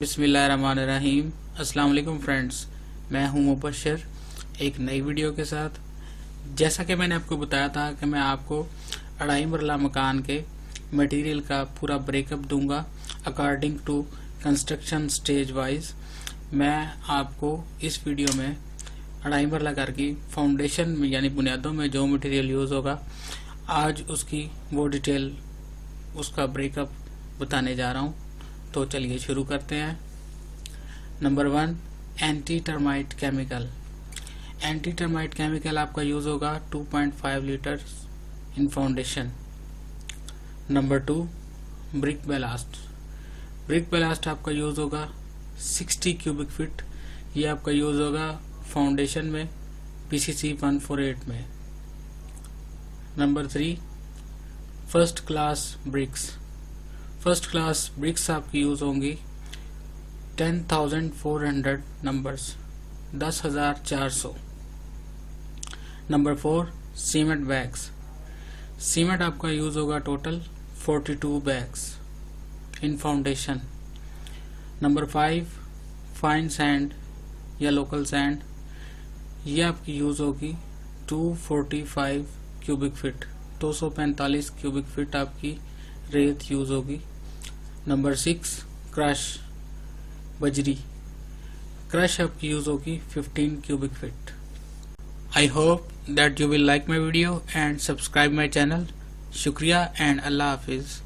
बिस्मिल्लाहिर्रहमानिर्रहीम। अस्सलाम वालेकुम फ्रेंड्स, मैं हूं मुबशर एक नई वीडियो के साथ। जैसा कि मैंने आपको बताया था कि मैं आपको अढ़ाई मरला मकान के मटेरियल का पूरा ब्रेकअप दूंगा according to construction stage wise. मैं आपको इस वीडियो में अढ़ाई मरला घर की फाउंडेशन में यानी बुनियादों में जो मटेरियल यूज़ होगा आज उसकी वो डिटेल उसका ब्रेकअप बताने जा रहा हूँ। तो चलिए शुरू करते हैं। Number 1, anti termite chemical. Anti termite chemical आपका यूज होगा 2.5 litre in foundation. Number 2, brick ballast. Brick ballast आपका यूज होगा 60 क्यूबिक फीट। ये आपका यूज होगा फाउंडेशन में PCC 148 में। Number 3, first class BRICS. First class BRICS आपकी यूज होंगी 10,400 numbers, 10,400। Number 4, cement bags. Cement आपका यूज होगा total 42 bags in foundation. Number 5, fine sand या लोकल सैंड। ये आपकी यूज होगी 245 क्यूबिक फीट, 245 क्यूबिक फीट आपकी रेत यूज होगी। नंबर 6, क्रश बजरी। क्रश आपकी यूज होगी 15 cubic feet. I hope that you will like my video and subscribe my channel. शुक्रिया एंड अल्लाह हाफिज।